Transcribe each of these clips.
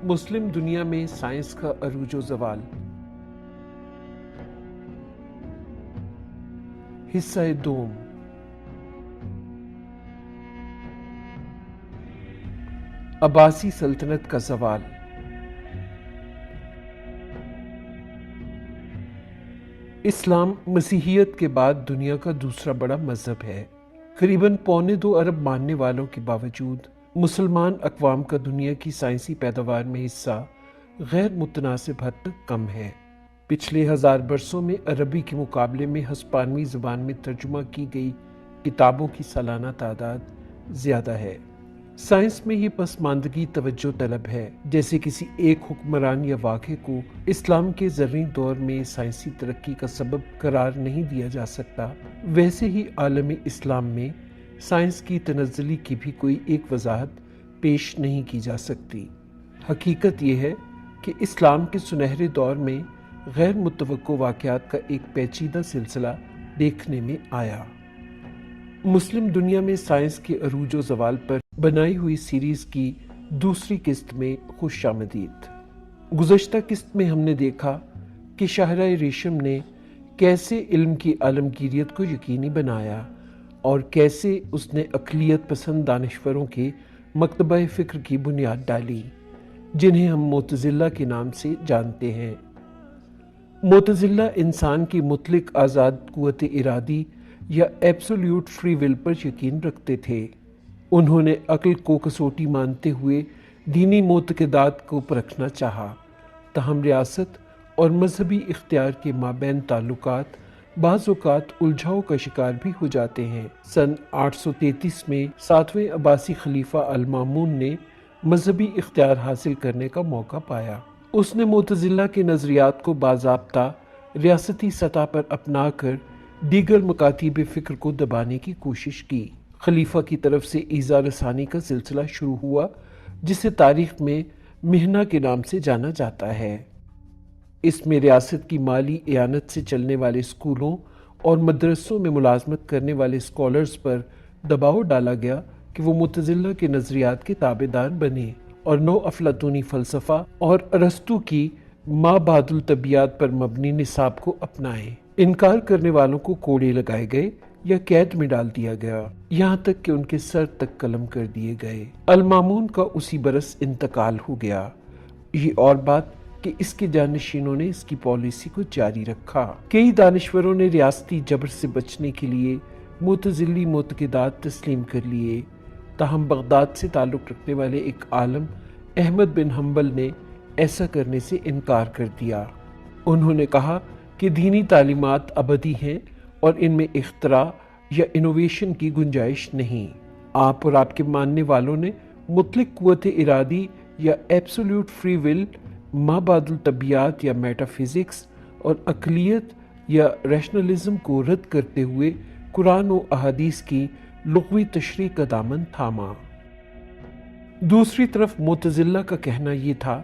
مسلم دنیا میں سائنس کا عروج و زوال۔ حصہ دوم۔ عباسی سلطنت کا زوال۔ اسلام مسیحیت کے بعد دنیا کا دوسرا بڑا مذہب ہے۔ قریباً 2.25 ارب ماننے والوں کے باوجود مسلمان اقوام کا دنیا کی سائنسی پیداوار میں حصہ غیر متناسب حد تک کم ہے۔ پچھلے 1000 برسوں میں عربی کے مقابلے میں ہسپانوی زبان میں ترجمہ کی گئی کتابوں کی سالانہ تعداد زیادہ ہے۔ سائنس میں یہ پسماندگی توجہ طلب ہے۔ جیسے کسی ایک حکمران یا واقعے کو اسلام کے زرعی دور میں سائنسی ترقی کا سبب قرار نہیں دیا جا سکتا، ویسے ہی عالم اسلام میں سائنس کی تنزلی کی بھی کوئی ایک وضاحت پیش نہیں کی جا سکتی۔ حقیقت یہ ہے کہ اسلام کے سنہرے دور میں غیر متوقع واقعات کا ایک پیچیدہ سلسلہ دیکھنے میں آیا۔ مسلم دنیا میں سائنس کے عروج و زوال پر بنائی ہوئی سیریز کی دوسری قسط میں خوش آمدید۔ گزشتہ قسط میں ہم نے دیکھا کہ شاہراہ ریشم نے کیسے علم کی عالمگیریت کو یقینی بنایا اور کیسے اس نے اقلیت پسند دانشوروں کے مکتبہ فکر کی بنیاد ڈالی، جنہیں ہم معتزلہ کے نام سے جانتے ہیں۔ معتزلہ انسان کی مطلق آزاد قوت ارادی یا ایبسولیوٹ فری ول پر یقین رکھتے تھے۔ انہوں نے عقل کو کسوٹی مانتے ہوئے دینی معتقدات کو پرکھنا چاہا، تاہم ریاست اور مذہبی اختیار کے مابین تعلقات بعض اوقات الجھاؤ کا شکار بھی ہو جاتے ہیں۔ سن 833 میں 7ویں عباسی خلیفہ المامون نے مذہبی اختیار حاصل کرنے کا موقع پایا۔ اس نے معتزلہ کے نظریات کو باضابطہ ریاستی سطح پر اپنا کر دیگر مکاتیب فکر کو دبانے کی کوشش کی۔ خلیفہ کی طرف سے ایذا رسانی کا سلسلہ شروع ہوا، جسے تاریخ میں مہنہ کے نام سے جانا جاتا ہے۔ اس میں ریاست کی مالی اعانت سے چلنے والے اسکولوں اور مدرسوں میں ملازمت کرنے والے اسکالرز پر دباؤ ڈالا گیا کہ وہ معتزلہ کے نظریات کے تابع دار بنیں اور نو افلاطونی فلسفہ اور ارسطو کی ما بعد الطبیعیات پر مبنی نصاب کو اپنائیں۔ انکار کرنے والوں کو کوڑے لگائے گئے یا قید میں ڈال دیا گیا، یہاں تک کہ ان کے سر تک قلم کر دیے گئے۔ المامون کا اسی برس انتقال ہو گیا۔ یہ اور بات کہ اس کے جانشینوں نے اس کی پالیسی کو جاری رکھا۔ کئی دانشوروں نے ریاستی جبر سے بچنے کے لیے معتزلی معتقدات تسلیم کر لیے، تاہم بغداد سے تعلق رکھنے والے ایک عالم احمد بن حنبل نے ایسا کرنے سے انکار کر دیا۔ انہوں نے کہا کہ دینی تعلیمات ابدی ہیں اور ان میں اختراع یا انوویشن کی گنجائش نہیں۔ آپ اور آپ کے ماننے والوں نے مطلق قوت ارادی یا ایبسولیوٹ فری ول، ما بعد الطبیعیات یا میٹا فزکس اور اقلیت یا ریشنلزم کو رد کرتے ہوئے قرآن و احادیث کی لغوی تشریح کا دامن تھاما۔ دوسری طرف معتزلہ کا کہنا یہ تھا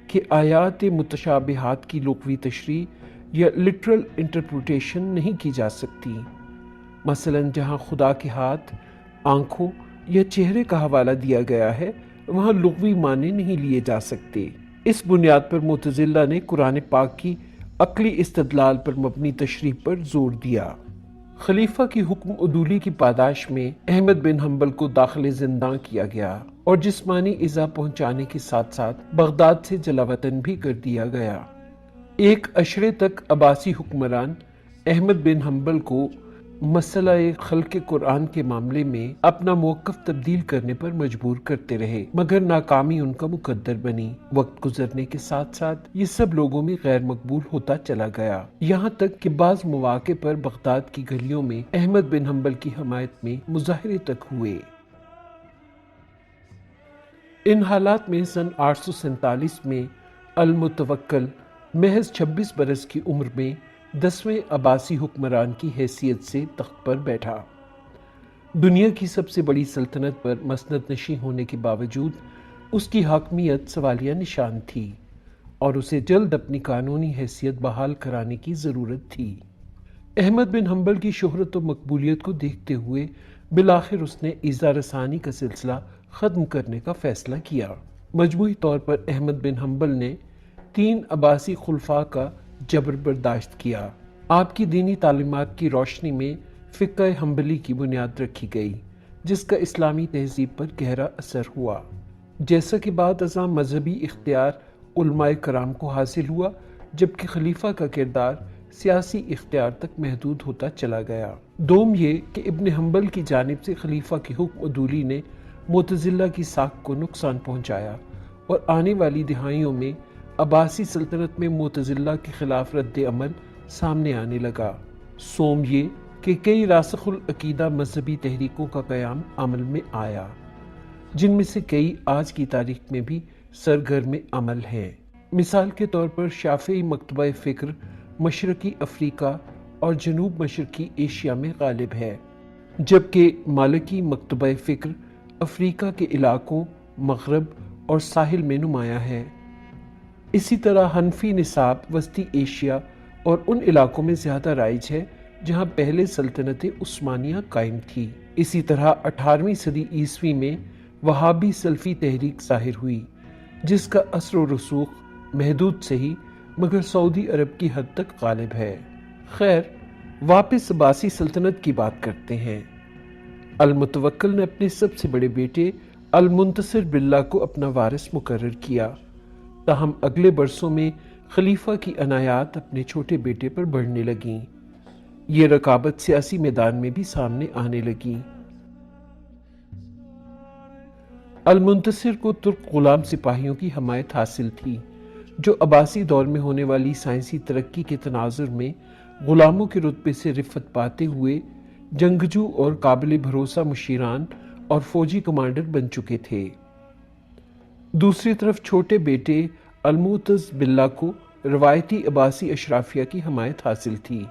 کہ آیات متشابہات کی لغوی تشریح یا لٹرل انٹرپریٹیشن نہیں کی جا سکتی۔ مثلاً جہاں خدا کے ہاتھ، آنکھوں یا چہرے کا حوالہ دیا گیا ہے، وہاں لغوی معنی نہیں لیے جا سکتے۔ اس بنیاد پر معتزلہ نے قرآن پاک کی عقلی استدلال پر مبنی تشریح پر زور دیا۔ خلیفہ کی حکم عدولی کی پاداش میں احمد بن حنبل کو داخل زنداں کیا گیا اور جسمانی ایذا پہنچانے کے ساتھ ساتھ بغداد سے جلا وطن بھی کر دیا گیا۔ ایک عشرے تک عباسی حکمران احمد بن حنبل کو مسئلہ خلق قرآن کے معاملے میں اپنا موقف تبدیل کرنے پر مجبور کرتے رہے، مگر ناکامی ان کا مقدر بنی۔ وقت گزرنے کے ساتھ ساتھ یہ سب لوگوں میں غیر مقبول ہوتا چلا گیا، یہاں تک کہ بعض مواقع پر بغداد کی گلیوں میں احمد بن حنبل کی حمایت میں مظاہرے تک ہوئے۔ ان حالات میں سن 847 میں المتوکل محض 26 برس کی عمر میں 10ویں عباسی حکمران کی حیثیت سے تخت پر بیٹھا۔ دنیا کی سب سے بڑی سلطنت پر مسند نشین ہونے کے باوجود اس کی حاکمیت سوالیہ نشان تھی اور اسے جلد اپنی قانونی حیثیت بحال کرانے کی ضرورت تھی۔ احمد بن حنبل کی شہرت و مقبولیت کو دیکھتے ہوئے بالآخر اس نے ایذا رسانی کا سلسلہ ختم کرنے کا فیصلہ کیا۔ مجموعی طور پر احمد بن حنبل نے 3 عباسی خلفاء کا جبر برداشت کیا۔ آپ کی دینی تعلیمات کی روشنی میں فقہ حنبلی کی بنیاد رکھی گئی، جس کا اسلامی تہذیب پر گہرا اثر ہوا۔ جیسا کہ بعد ازاں مذہبی اختیار علماء کرام کو حاصل ہوا، جبکہ خلیفہ کا کردار سیاسی اختیار تک محدود ہوتا چلا گیا۔ دوم یہ کہ ابن حنبل کی جانب سے خلیفہ کی حکم عدولی نے معتزلہ کی ساکھ کو نقصان پہنچایا، اور آنے والی دہائیوں میں عباسی سلطنت میں معتزلہ کے خلاف رد عمل سامنے آنے لگا۔ سوم یہ کہ کئی راسخ العقیدہ مذہبی تحریکوں کا قیام عمل میں آیا، جن میں سے کئی آج کی تاریخ میں بھی سرگرم عمل ہیں۔ مثال کے طور پر شافعی مکتبہ فکر مشرقی افریقہ اور جنوب مشرقی ایشیا میں غالب ہے، جبکہ مالکی مکتبہ فکر افریقہ کے علاقوں، مغرب اور ساحل میں نمایاں ہے۔ اسی طرح حنفی نصاب وسطی ایشیا اور ان علاقوں میں زیادہ رائج ہے جہاں پہلے سلطنت عثمانیہ قائم تھی۔ اسی طرح 18ویں صدی عیسوی میں وہابی سلفی تحریک ظاہر ہوئی، جس کا اثر و رسوخ محدود سے ہی مگر سعودی عرب کی حد تک غالب ہے۔ خیر، واپس عباسی سلطنت کی بات کرتے ہیں۔ المتوکل نے اپنے سب سے بڑے بیٹے المنتصر باللہ کو اپنا وارث مقرر کیا، تاہم اگلے برسوں میں خلیفہ کی عنایات اپنے چھوٹے بیٹے پر بڑھنے لگیں۔ یہ رقابت سیاسی میدان میں بھی سامنے آنے لگی۔ المنتصر کو ترک غلام سپاہیوں کی حمایت حاصل تھی، جو عباسی دور میں ہونے والی سائنسی ترقی کے تناظر میں غلاموں کے رتبے سے رفعت پاتے ہوئے جنگجو اور قابل بھروسہ مشیران اور فوجی کمانڈر بن چکے تھے۔ دوسری طرف چھوٹے بیٹے المعتز باللہ کو روایتی عباسی اشرافیہ کی حمایت حاصل تھی۔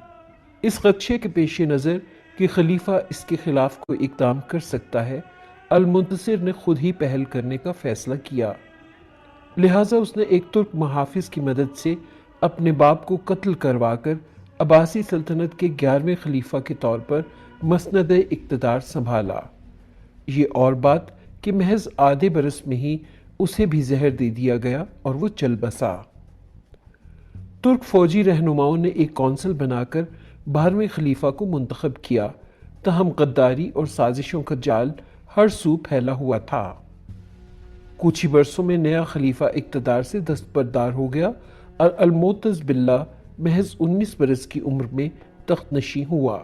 اس خدشے کے پیش نظر کہ خلیفہ اس کے خلاف کوئی اقدام کر سکتا ہے، المنتصر نے خود ہی پہل کرنے کا فیصلہ کیا، لہٰذا اس نے ایک ترک محافظ کی مدد سے اپنے باپ کو قتل کروا کر عباسی سلطنت کے 11ویں خلیفہ کے طور پر مسند اقتدار سنبھالا۔ یہ اور بات کہ محض آدھے برس میں ہی اسے بھی زہر دے دیا گیا اور وہ چل بسا۔ ترک فوجی رہنماؤں نے ایک کونسل بنا کر 12ویں خلیفہ کو منتخب کیا، تاہم غداری اور سازشوں کا جال ہر سو پھیلا ہوا تھا۔ کچھ ہی برسوں میں نیا خلیفہ اقتدار سے دستبردار ہو گیا اور المعتز باللہ محض 19 برس کی عمر میں تخت نشین ہوا۔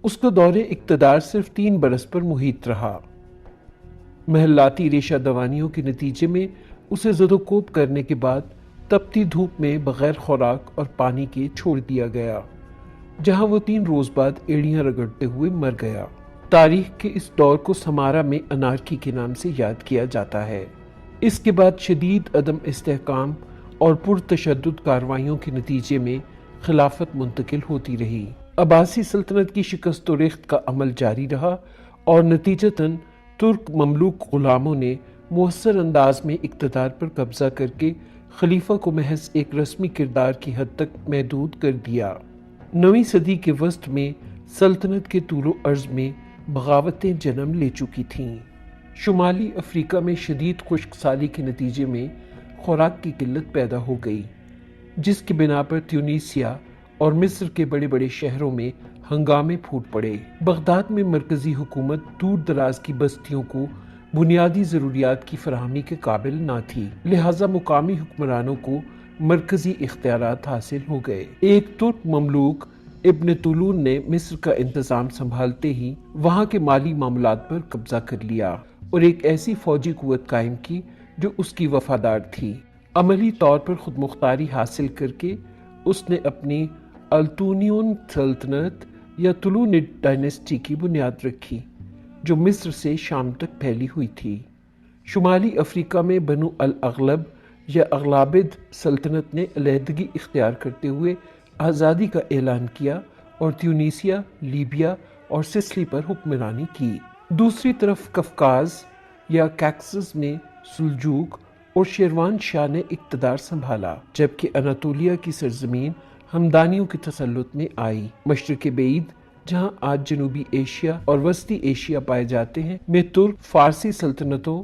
اس کا دور اقتدار صرف 3 برس پر محیط رہا۔ محلاتی ریشہ دوانیوں کے نتیجے میں اسے زد و کوب کرنے کے بعد تپتی دھوپ میں بغیر خوراک اور پانی کے چھوڑ دیا گیا، جہاں وہ 3 روز بعد ایڑیاں رگڑتے ہوئے مر گیا۔ تاریخ کے اس دور کو سمارا میں انارکی کے نام سے یاد کیا جاتا ہے۔ اس کے بعد شدید عدم استحکام اور پرتشدد کارروائیوں کے نتیجے میں خلافت منتقل ہوتی رہی۔ عباسی سلطنت کی شکست و ریخت کا عمل جاری رہا اور نتیجتاً ترک مملوک غلاموں نے مؤثر انداز میں اقتدار پر قبضہ کر کے خلیفہ کو محض ایک رسمی کردار کی حد تک محدود کر دیا۔ 9ویں صدی کے وسط میں سلطنت کے طول و عرض میں بغاوتیں جنم لے چکی تھیں۔ شمالی افریقہ میں شدید خشک سالی کے نتیجے میں خوراک کی قلت پیدا ہو گئی، جس کی بنا پر تیونیسیا اور مصر کے بڑے بڑے شہروں میں ہنگامے پھوٹ پڑے۔ بغداد میں مرکزی حکومت دور دراز کی بستیوں کو بنیادی ضروریات کی فراہمی کے قابل نہ تھی، لہٰذا مقامی حکمرانوں کو مرکزی اختیارات حاصل ہو گئے۔ ایک ترک مملوک ابن طولون نے مصر کا انتظام سنبھالتے ہی وہاں کے مالی معاملات پر قبضہ کر لیا اور ایک ایسی فوجی قوت قائم کی جو اس کی وفادار تھی۔ عملی طور پر خود مختاری حاصل کر کے اس نے اپنی التونین سلطنت یا طولونid ڈائنسٹی کی بنیاد رکھی، جو مصر سے شام تک پھیلی ہوئی تھی۔ شمالی افریقہ میں بنو الاغلب یا اغلابد سلطنت نے علیحدگی اختیار کرتے ہوئے آزادی کا اعلان کیا اور تیونیسیا، لیبیا اور سسلی پر حکمرانی کی۔ دوسری طرف کفکاز یا کاکسس میں سلجوق اور شیروان شاہ نے اقتدار سنبھالا، جبکہ اناطولیہ کی سرزمین ہمدانیوں کے تسلط میں آئی۔ مشرق بعید، جہاں آج جنوبی ایشیا اور وسطی ایشیا پائے جاتے ہیں، میں ترک فارسی سلطنتوں